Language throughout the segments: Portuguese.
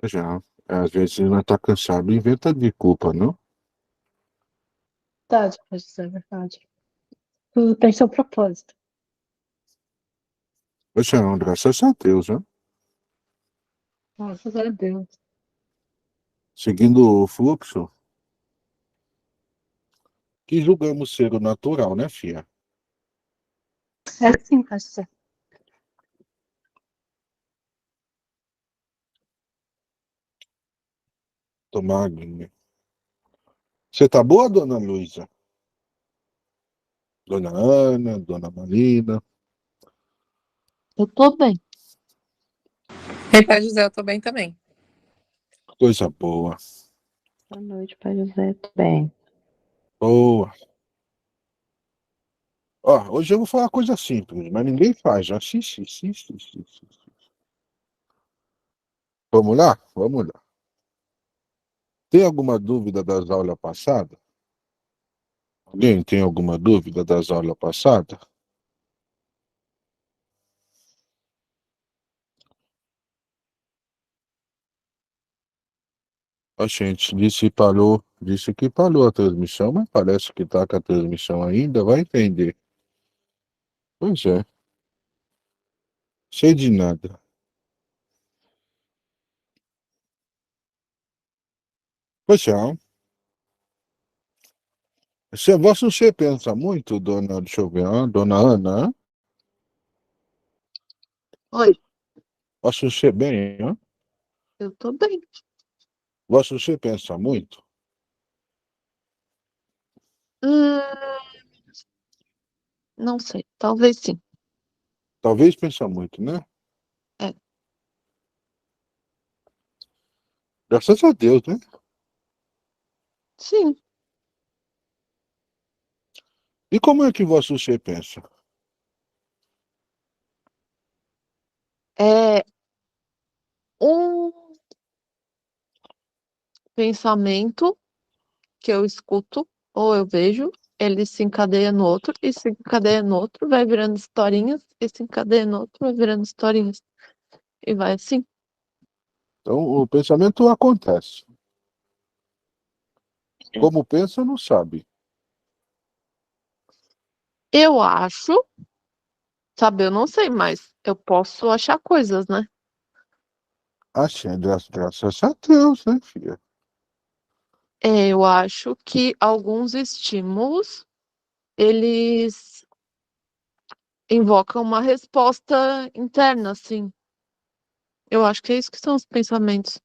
Já. Às vezes não tá cansado, inventa de culpa, não? Verdade, pode ser verdade. Tudo tem seu propósito. Poxa, não, graças a Deus, né? Graças a Deus. Seguindo o fluxo, que julgamos ser o natural, né, filha? É sim, pode ser. Tomar aguinha. Você tá boa, dona Luísa? Dona Ana, dona Marina? Eu tô bem. Ei, Pai José, eu tô bem também. Coisa boa. Boa noite, Pai José. Tô bem. Boa. Ó, hoje eu vou falar coisa simples, mas ninguém faz. Já. Vamos lá? Vamos lá. Tem alguma dúvida das aulas passadas? Alguém tem alguma dúvida das aulas passadas? A gente disse que parou a transmissão, mas parece que tá com a transmissão ainda, vai entender. Pois é, sei de nada. Pois é, você pensa muito, dona, deixa eu ver, dona Ana, Oi, você bem, hein? eu tô bem. Você pensa muito? Hum, não sei, talvez sim. Talvez pensa muito, né? É, Graças a Deus, né? sim. E como é que você pensa? É um pensamento que eu escuto ou eu vejo, ele se encadeia no outro, e se encadeia no outro, vai virando historinhas, e se encadeia no outro, vai virando historinhas. E vai assim. Então, o pensamento acontece. Como pensa, não sabe. Eu acho, sabe, eu não sei, mas eu posso achar coisas, né? Assim, graças a Deus, né, filha? Eu acho que alguns estímulos, eles invocam uma resposta interna, assim. Eu acho que é isso que são os pensamentos.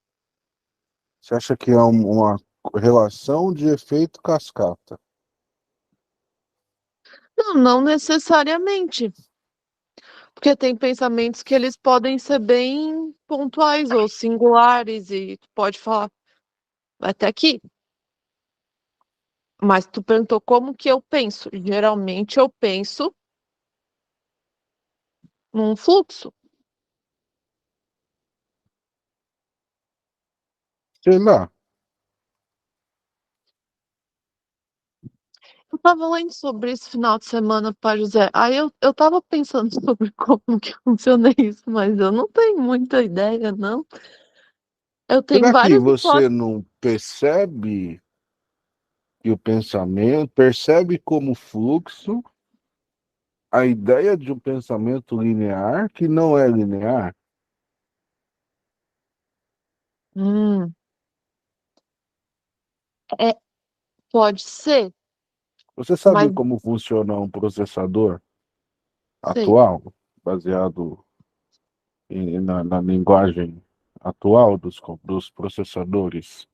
Você acha que é uma relação de efeito cascata? Não, não necessariamente, porque tem pensamentos que eles podem ser bem pontuais ou singulares e tu pode falar, vai até aqui. Mas tu perguntou como que eu penso. Geralmente eu penso num fluxo. Sei lá. Eu tava lendo sobre esse final de semana, para José. Aí eu tava pensando sobre como que funciona isso, mas eu não tenho muita ideia, não. Eu tenho Será que várias você hipóteses. não percebe que o pensamento, percebe como fluxo a ideia de um pensamento linear que não é linear? Hum, é, pode ser, Você mas sabe como funciona um processador sei. atual, baseado na linguagem atual dos processadores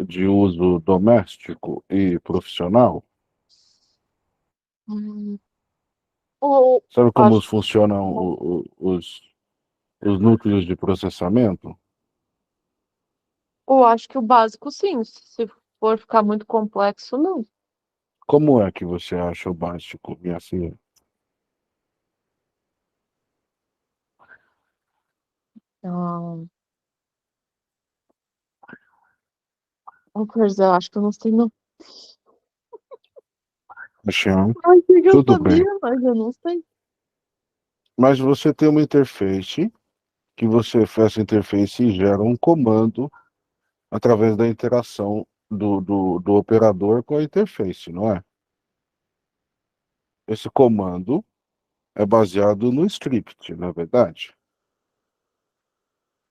de uso doméstico e profissional? Hum, ou Sabe como acho, funcionam os núcleos de processamento? ou acho que o básico, sim. Se for ficar muito complexo, não. Como é que você acha o básico, minha filha? Ah, pois é, eu acho que eu não sei, não. Achei, Achei que eu tudo bem. sabia, mas eu não sei. Mas você tem uma interface que essa interface gera um comando através da interação do operador com a interface, não é? Esse comando é baseado no script, na verdade.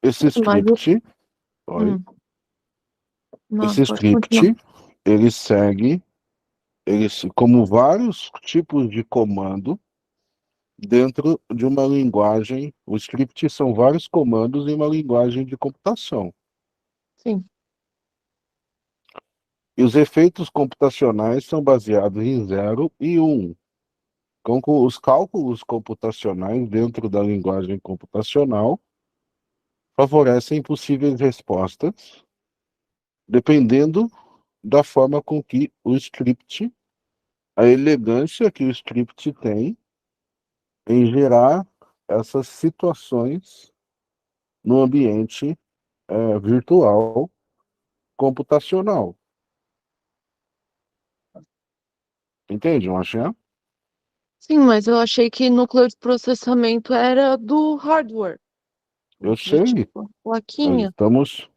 Esse Mas, script, oi, não, esse pode continuar. script, ele segue, como vários tipos de comando dentro de uma linguagem. O script são vários comandos em uma linguagem de computação. Sim. E os efeitos computacionais são baseados em 0 e 1. Com os cálculos computacionais dentro da linguagem computacional favorecem possíveis respostas, dependendo da forma com que o script, a elegância que o script tem em gerar essas situações no ambiente virtual computacional. Entende, Machinha? Sim, mas eu achei que núcleo de processamento era do hardware. Eu De sei, tipo, nós plaquinha. estamos...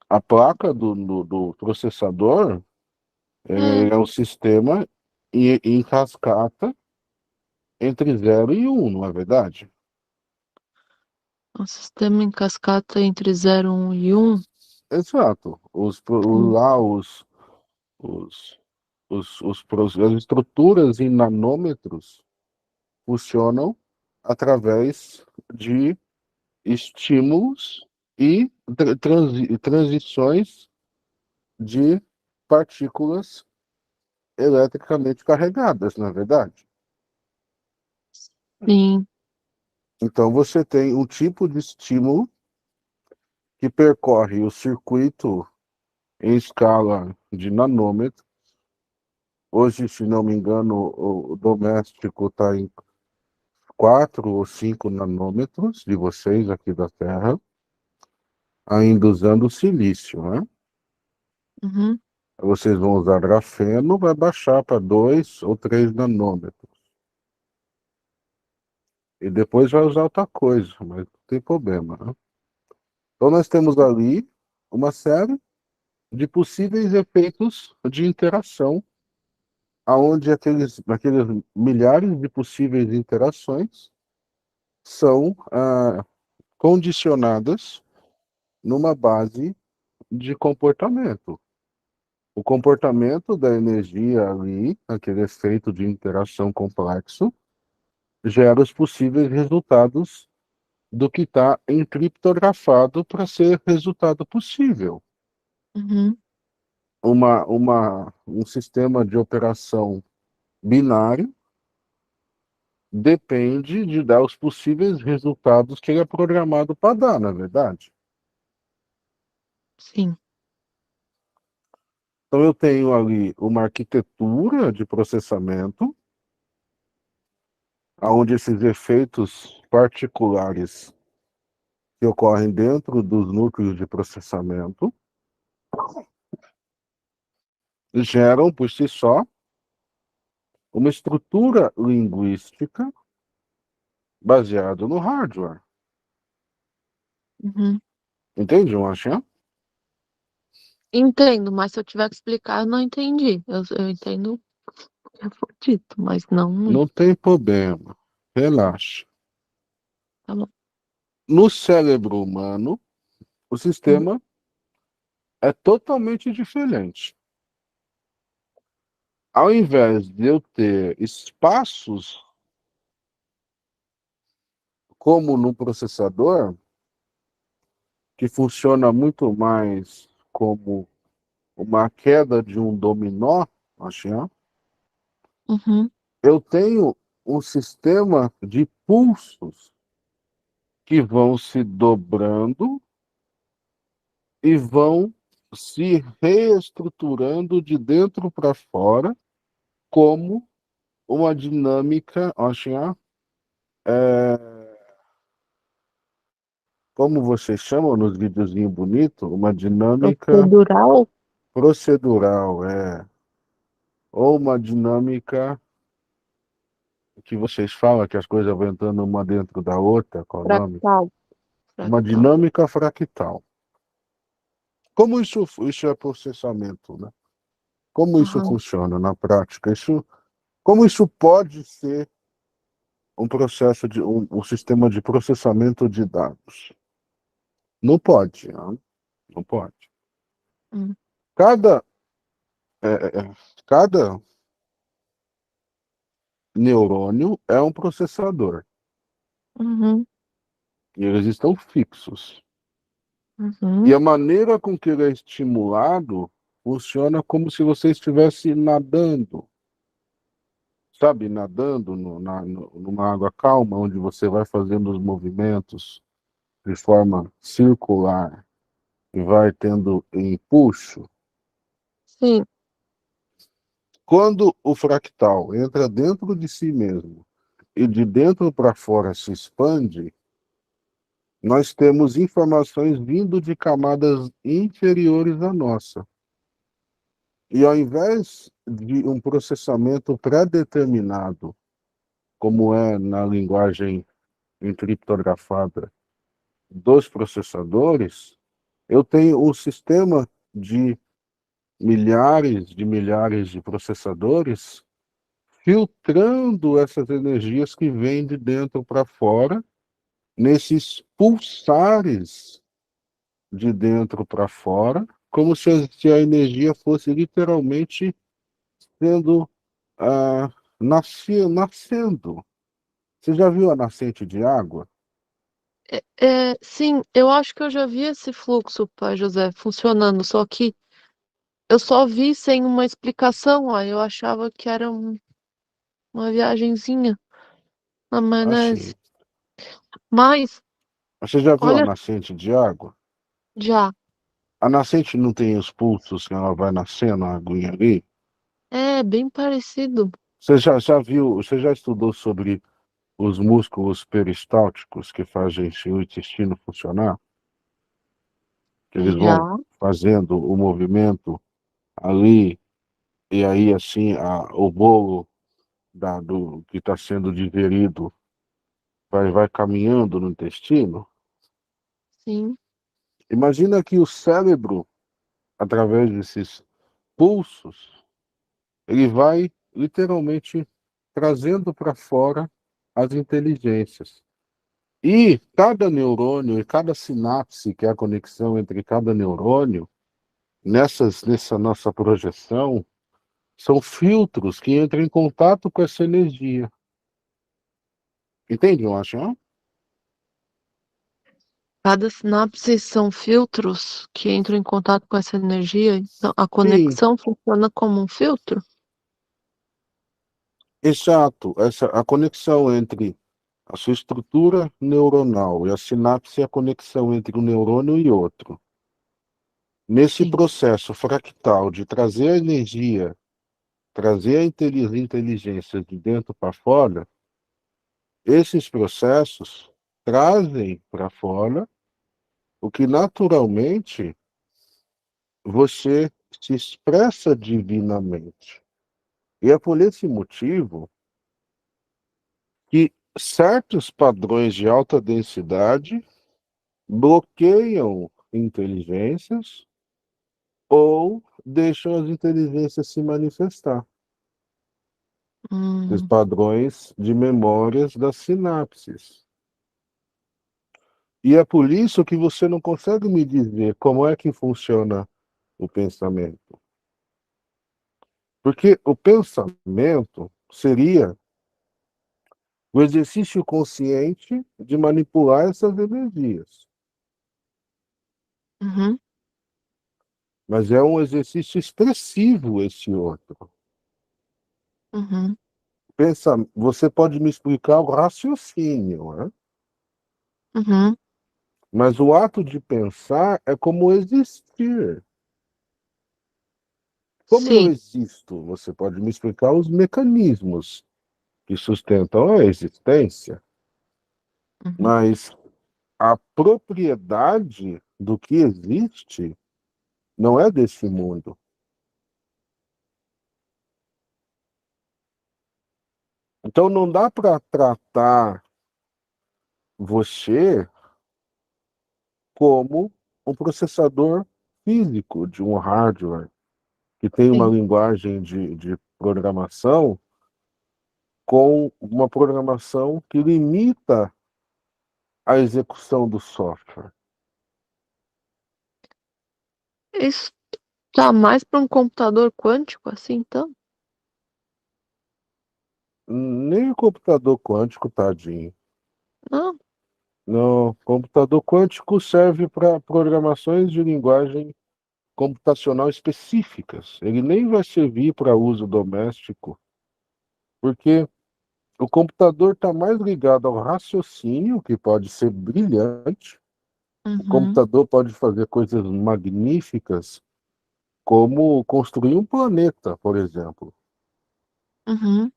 A placa do processador, É, ele é um sistema em cascata entre 0 e 1, não é verdade? um sistema em cascata entre 0, 1 e 1. Exato. Lá os, as estruturas em nanômetros funcionam através de estímulos e transições de partículas eletricamente carregadas, na verdade. Sim. Então você tem um tipo de estímulo que percorre o circuito em escala de nanômetro. Hoje, se não me engano, o doméstico está em 4 ou 5 nanômetros de vocês aqui da Terra, ainda usando silício, né? Uhum. Vocês vão usar grafeno, vai baixar para 2 ou 3 nanômetros. E depois vai usar outra coisa, mas não tem problema, né? Então nós temos ali uma série de possíveis efeitos de interação, aonde aqueles milhares de possíveis interações são condicionadas numa base de comportamento. O comportamento da energia ali, aquele efeito de interação complexo, gera os possíveis resultados do que está encriptografado para ser resultado possível. Uhum. Um sistema de operação binário depende de dar os possíveis resultados que ele é programado para dar, na verdade. Sim. Então eu tenho ali uma arquitetura de processamento, onde esses efeitos particulares que ocorrem dentro dos núcleos de processamento geram por si só uma estrutura linguística baseada no hardware. Uhum. Entende, Machinha? Entendo, mas se eu tiver que explicar, eu não entendi. Eu entendo o que foi dito, mas não muito. Não tem problema. Relaxa. Tá bom. No cérebro humano, o Hum. sistema é totalmente diferente. Ao invés de eu ter espaços como no processador, que funciona muito mais como uma queda de um dominó, Machinha, Uhum. eu tenho um sistema de pulsos que vão se dobrando e vão se reestruturando de dentro para fora como uma dinâmica, assim, como vocês chamam nos videozinhos bonitos, uma dinâmica Procedural? procedural, ou uma dinâmica que vocês falam que as coisas vão entrando uma dentro da outra, qual é o nome? Fractal. Uma fractal. dinâmica fractal. Como isso é processamento, né? Como isso Aham. funciona na prática? Como isso pode ser um processo um sistema de processamento de dados? Não pode, né? Não pode. Hum. Cada, cada neurônio é um processador. Uhum. E eles estão fixos. E Uhum. a maneira com que ele é estimulado funciona como se você estivesse nadando. Sabe, nadando numa água calma, onde você vai fazendo os movimentos de forma circular e vai tendo empuxo. Sim. Quando o fractal entra dentro de si mesmo e de dentro para fora se expande, nós temos informações vindo de camadas inferiores à nossa. E ao invés de um processamento pré-determinado, como é na linguagem encriptografada dos processadores, eu tenho um sistema de milhares de processadores filtrando essas energias que vêm de dentro para fora, nesses pulsares de dentro para fora, como se a energia fosse literalmente sendo nascendo. Você já viu a nascente de água? Sim, eu acho que eu já vi esse fluxo, pai José, funcionando, só que eu só vi sem uma explicação, ó. Eu achava que era uma viagenzinha na maionese. Assim. Mas, Você já viu a olha, nascente de água? já, A nascente não tem os pulsos que ela vai nascendo, a aguinha ali? é bem parecido. Você já viu, você já estudou sobre os músculos peristálticos que fazem o intestino funcionar? Que eles Já, vão fazendo o movimento ali, e aí assim o bolo do que está sendo digerido vai caminhando no intestino. sim. Imagina que o cérebro, através desses pulsos, ele vai literalmente trazendo para fora as inteligências. E cada neurônio e cada sinapse, que é a conexão entre cada neurônio, nessa nossa projeção, são filtros que entram em contato com essa energia. Entende, eu acho? Hein? Cada sinapse são filtros que entram em contato com essa energia. Então, a Sim, conexão funciona como um filtro? exato. A conexão entre a sua estrutura neuronal e a sinapse é a conexão entre um neurônio e outro. Nesse Sim. processo fractal de trazer a energia, trazer a inteligência de dentro para fora, esses processos trazem para fora o que naturalmente você se expressa divinamente. E é por esse motivo que certos padrões de alta densidade bloqueiam inteligências ou deixam as inteligências se manifestar. Os Hum, padrões de memórias das sinapses. E é por isso que você não consegue me dizer como é que funciona o pensamento. Porque o pensamento seria o exercício consciente de manipular essas energias. uhum, Mas é um exercício expressivo esse outro. uhum. Você pode me explicar o raciocínio, né? Uhum. Mas o ato de pensar é como existir. Como eu Sim. existo? Você pode me explicar os mecanismos que sustentam a existência, Uhum. mas a propriedade do que existe não é desse mundo. Então não dá para tratar você como um processador físico de um hardware, que tem uma Sim. linguagem de programação com uma programação que limita a execução do software. Isso tá mais para um computador quântico, assim, então? Nem o computador quântico, tadinho. Não. Não, computador quântico serve para programações de linguagem computacional específicas. Ele nem vai servir para uso doméstico, porque o computador está mais ligado ao raciocínio, que pode ser brilhante. O Uhum. computador pode fazer coisas magníficas, como construir um planeta, por exemplo, Uhum.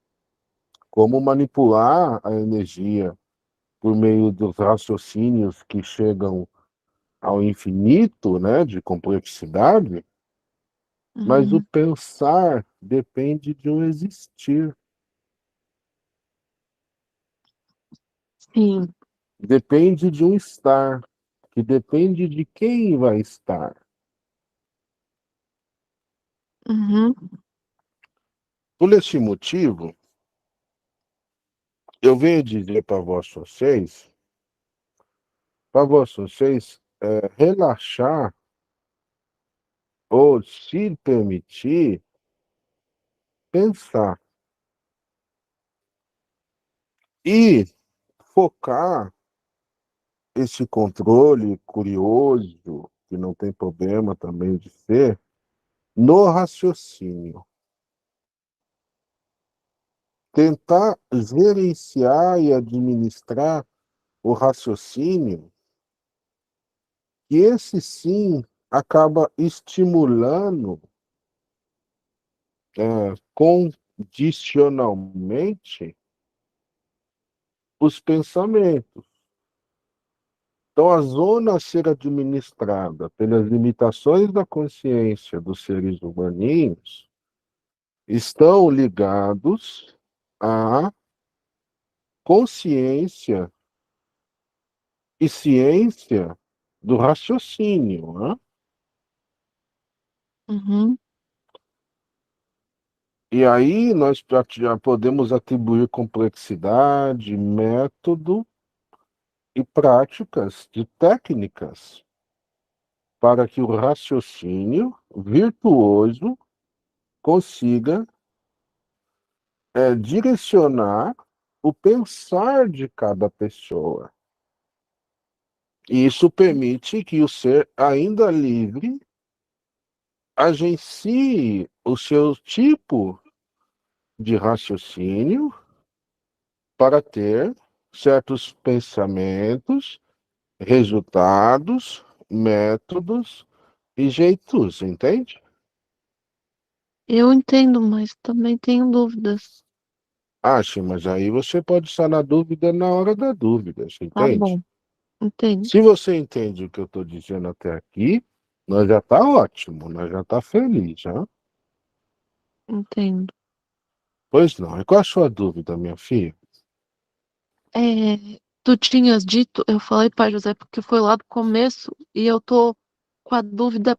como manipular a energia por meio dos raciocínios que chegam ao infinito, né, de complexidade, mas o Uhum. pensar depende de um existir, Sim. depende de um estar, que depende de quem vai estar. Uhum. Por esse motivo, eu venho dizer para vocês relaxar ou se permitir pensar e focar esse controle curioso, que não tem problema também de ser, no raciocínio. Tentar gerenciar e administrar o raciocínio, que esse sim acaba estimulando condicionalmente os pensamentos. Então, a zona a ser administrada pelas limitações da consciência dos seres humanos estão ligados à consciência e ciência do raciocínio, né? Uhum. E aí nós já podemos atribuir complexidade, método e práticas de técnicas para que o raciocínio virtuoso consiga direcionar o pensar de cada pessoa. E isso permite que o ser ainda livre agencie o seu tipo de raciocínio para ter certos pensamentos, resultados, métodos e jeitos, entende? Eu entendo, mas também tenho dúvidas. Acho, mas aí você pode estar na dúvida na hora da dúvida, você Tá entende? bom, entendo, Se você entende o que eu estou dizendo até aqui, nós já está ótimo, nós já está feliz, já. entendo. Pois não, e qual a sua dúvida, minha filha? Tu tinhas dito, eu falei para José porque foi lá do começo e eu tô com a dúvida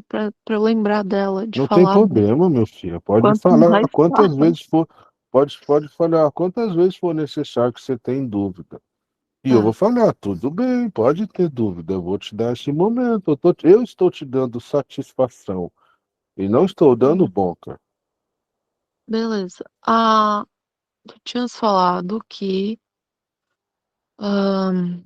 para eu lembrar dela, de Não tem falar dela. problema, meu filho. Pode Quanto falar mais quantas fala. vezes for, pode falar quantas vezes for necessário que você tem dúvida. E eu vou Tá, falar, tudo bem, pode ter dúvida, eu vou te dar esse momento. Eu estou te dando satisfação e não estou dando tá, boca. beleza. Tu tinhas falado que ahn,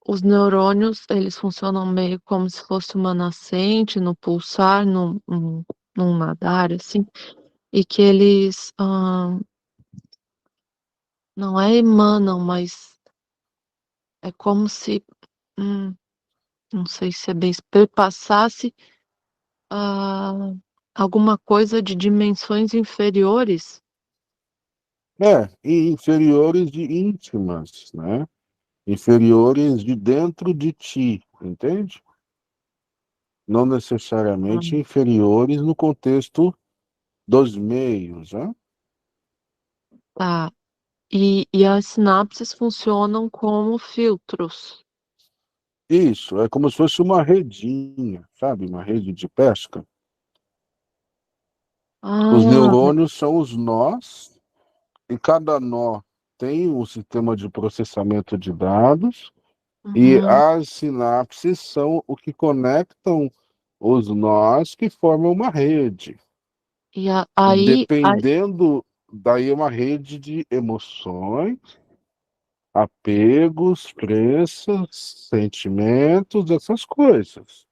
os neurônios, eles funcionam meio como se fosse uma nascente, no pulsar, num nadar, assim, e que eles não é emanam, mas é como se, hum, não sei se é bem, perpassasse ah, alguma coisa de dimensões inferiores. E inferiores de íntimas, né? Inferiores de dentro de ti, entende? Não necessariamente Hum. inferiores no contexto dos meios, né? Tá. E as sinapses funcionam como filtros. Isso, é como se fosse uma redinha, sabe? Uma rede de pesca. Os Ah, neurônios são os nós, e cada nó tem um sistema de processamento de dados, e uhum. as sinapses são o que conectam os nós que formam uma rede. E E aí, dependendo, daí é uma rede de emoções, apegos, crenças, sentimentos, essas coisas.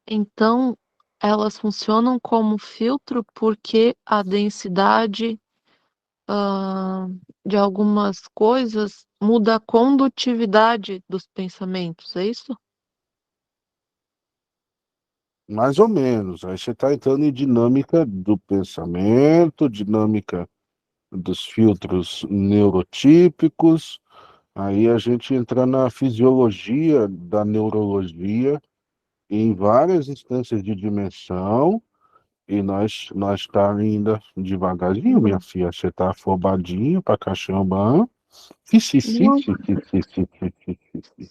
então, elas funcionam como filtro porque a densidade, ah, de algumas coisas muda a condutividade dos pensamentos, é isso? Mais ou menos. Aí você está entrando em dinâmica do pensamento, dinâmica dos filtros neurotípicos. Aí a gente entra na fisiologia da neurologia em várias instâncias de dimensão. E nós tá ainda devagarzinho, minha Uhum. filha. Você tá afobadinho pra cachamba. Fi, fi, fi, Não, fi, fi, fi, fi, fi, fi, fi, fi.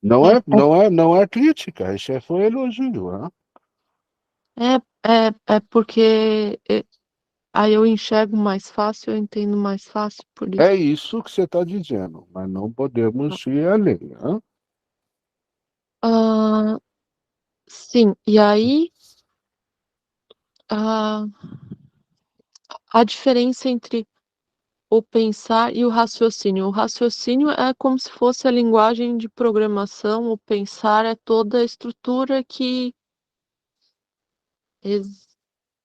Não é, é, não é, não é crítica, isso foi elogio, né? é porque aí eu enxergo mais fácil, eu entendo mais fácil por É isso. isso que você está dizendo, mas não podemos ir além, né? Ah, sim, e aí ah, a diferença entre o pensar e o raciocínio. O raciocínio é como se fosse a linguagem de programação, o pensar é toda a estrutura que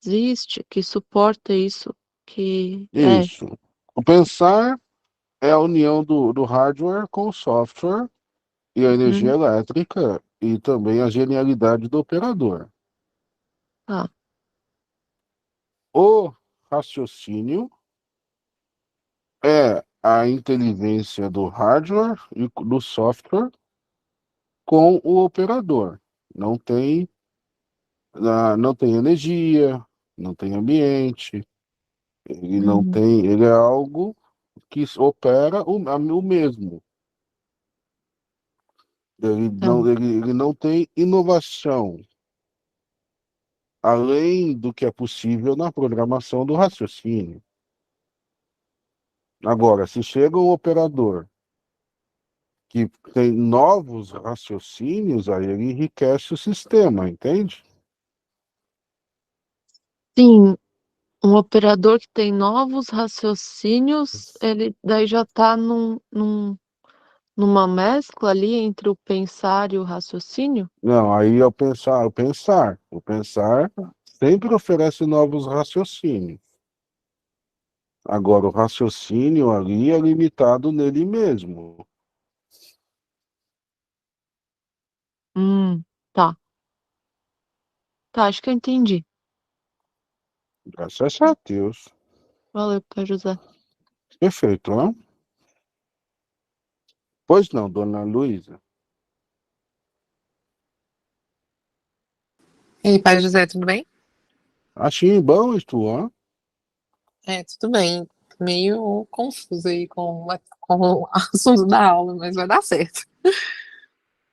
existe, que suporta isso, que é. Isso. O pensar é a união do hardware com o software e a energia Uhum, elétrica e também a genialidade do operador. tá. O raciocínio é a inteligência do hardware e do software com o operador. Não tem, não tem energia, não tem ambiente, ele não Uhum, tem, ele é algo que opera o mesmo. tá. Ele não tem inovação, além do que é possível na programação do raciocínio. Agora, se chega um operador que tem novos raciocínios, aí ele enriquece o sistema, entende? Sim, um operador que tem novos raciocínios, ele daí já está numa mescla ali entre o pensar e o raciocínio? Não, aí é o pensar sempre oferece novos raciocínios. Agora, o raciocínio ali é limitado nele mesmo. Hum, tá. Tá, acho que eu entendi. Graças a Deus. Valeu, Pai José. Perfeito, né? Pois não, dona Luísa. E aí, Pai José, tudo bem? Achei bom isto, hein? É, tudo bem. Meio confuso aí com o assunto da aula, mas vai dar certo.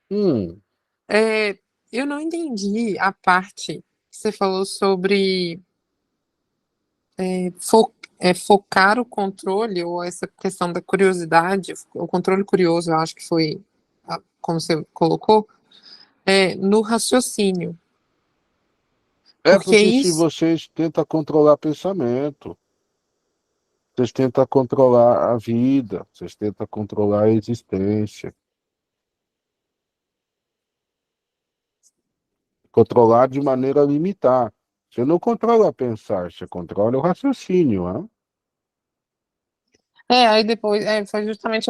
Hum, É, eu não entendi a parte que você falou sobre focar o controle, ou essa questão da curiosidade, o controle curioso, eu acho que foi como você colocou, no raciocínio. é Porque porque se isso. vocês tentam controlar pensamento, vocês tentam controlar a vida, vocês tentam controlar a existência, controlar de maneira a limitar. Você não controla pensar, você controla o raciocínio, né? Aí depois foi justamente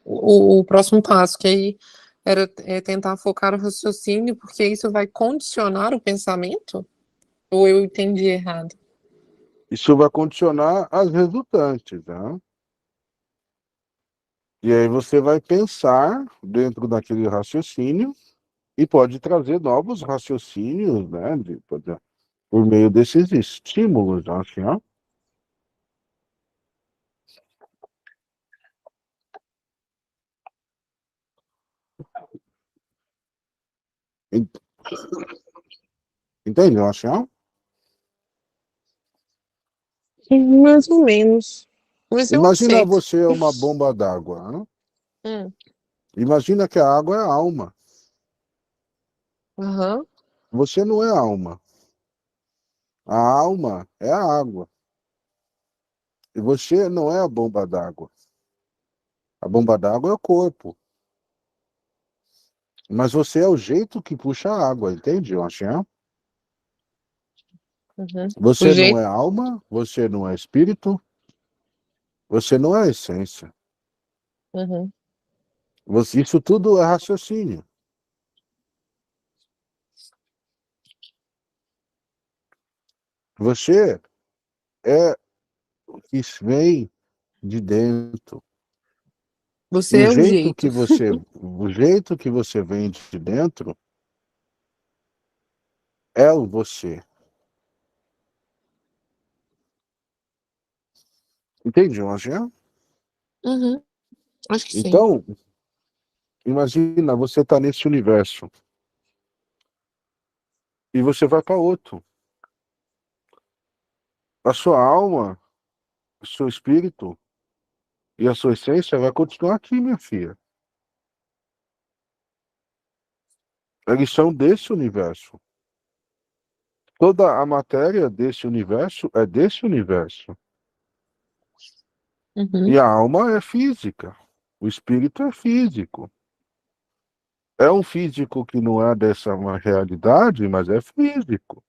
o próximo passo, que aí era tentar focar o raciocínio, porque isso vai condicionar o pensamento? Ou eu entendi errado? Isso vai condicionar as resultantes, né? E aí você vai pensar dentro daquele raciocínio e pode trazer novos raciocínios, né? Por meio desses estímulos, assim, ó. En- Entende, Marcial? Mais ou menos. Mas eu Imagina aceito. você é uma bomba d'água, né? Hum, Imagina que a água é a alma. aham, Você não é a alma. A alma é a água. E você não é a bomba d'água. A bomba d'água é o corpo. Mas você é o jeito que puxa a água, entende, Marcial? uhum, O Você não jeito. é alma, você não é espírito, você não é essência. uhum, Isso tudo é raciocínio. Você é o que vem de dentro. E Você é o jeito. o jeito que você vem de dentro é o você. Entende, Angel? Uhum, acho que sim. Então, imagina, você está nesse universo e você vai para outro. A sua alma, o seu espírito e a sua essência vai continuar aqui, minha filha. Eles são desse universo. Toda a matéria desse universo é desse universo. Uhum, E a alma é física. O espírito é físico. É um físico que não é dessa uma realidade, mas é físico.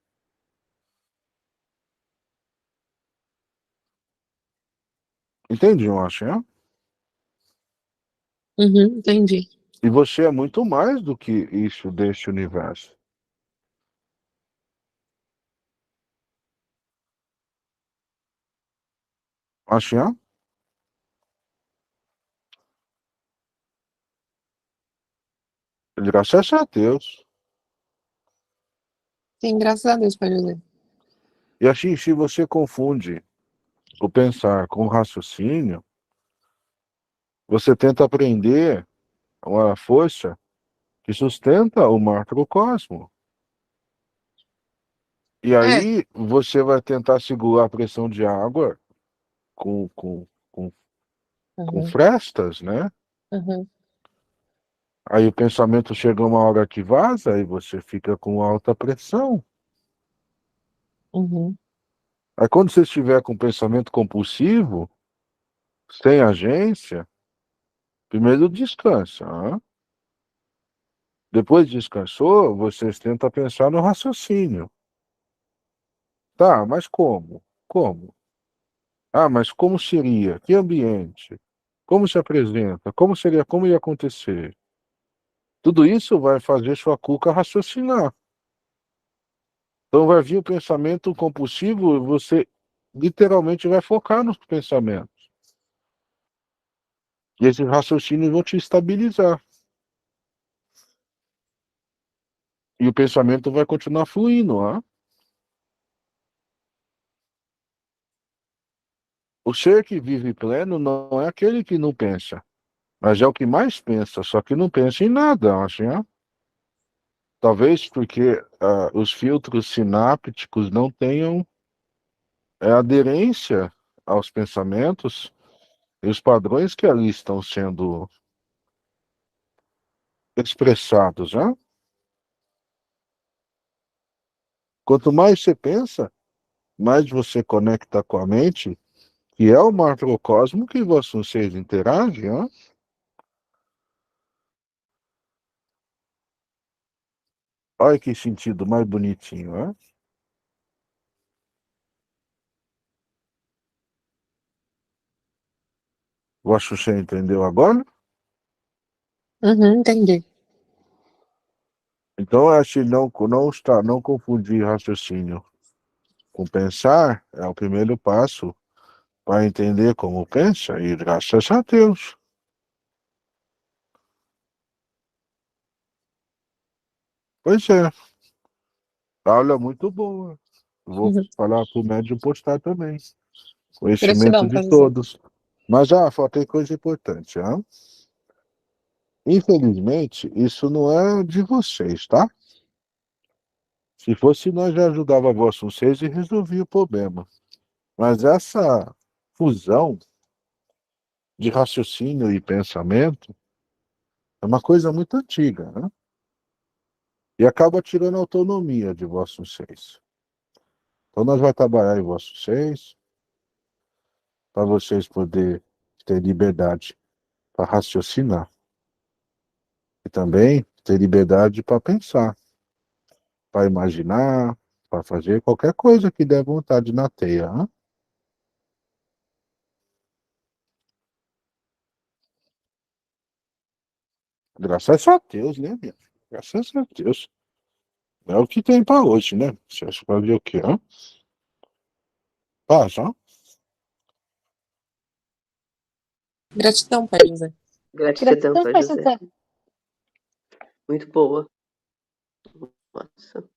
Entende, eu acho, né? entendi. E você é muito mais do que isso deste universo. Acho, né? Graças a Deus. Sim, graças a Deus, Pai José. E assim, se você confunde o pensar com o raciocínio, você tenta aprender uma força que sustenta o macrocosmo. E É. aí você vai tentar segurar a pressão de água com, com, com, com Uhum, frestas, né? uhum, Aí o pensamento chega uma hora que vaza e você fica com alta pressão. uhum, Aí quando você estiver com pensamento compulsivo, sem agência, primeiro descansa. Hã? Depois descansou, vocês tentam pensar no raciocínio. Tá, mas como? Como? Ah, mas como seria? Que ambiente? Como se apresenta? Como seria? Como ia acontecer? Tudo isso vai fazer sua cuca raciocinar. Então vai vir o pensamento compulsivo e você literalmente vai focar nos pensamentos. E esses raciocínios vão te estabilizar. E o pensamento vai continuar fluindo. Ó. O ser que vive pleno não é aquele que não pensa, mas é o que mais pensa, só que não pensa em nada, acho, né? Talvez porque os filtros sinápticos não tenham aderência aos pensamentos e os padrões que ali estão sendo expressados, né? Quanto mais você pensa, mais você conecta com a mente, que é o macrocosmo que vocês interagem, né? Olha que sentido mais bonitinho, né? Eu acho que você entendeu agora. entendi. Então, eu acho que não confundir raciocínio com pensar é o primeiro passo para entender como pensa, e graças a Deus. Pois é, aula muito boa. Vou Uhum. falar para o médium postar também. Conhecimento Gratidão, de Pai José. todos. Mas faltei coisa importante. Infelizmente, isso não é de vocês, tá? Se fosse nós, já ajudava vocês e resolvia o problema. Mas essa fusão de raciocínio e pensamento é uma coisa muito antiga, né? E acaba tirando a autonomia de vocês. Então nós vamos trabalhar em vocês, para vocês poderem ter liberdade para raciocinar. E também ter liberdade para pensar, para imaginar, para fazer qualquer coisa que der vontade na teia. Né? Graças a Deus, né, minha filha? Graças a Deus. É o que tem para hoje, né? Você acha que vai ver o quê? Hein? Paz, ó. Gratidão, Pai José. Gratidão, Pai José. Muito boa. Nossa.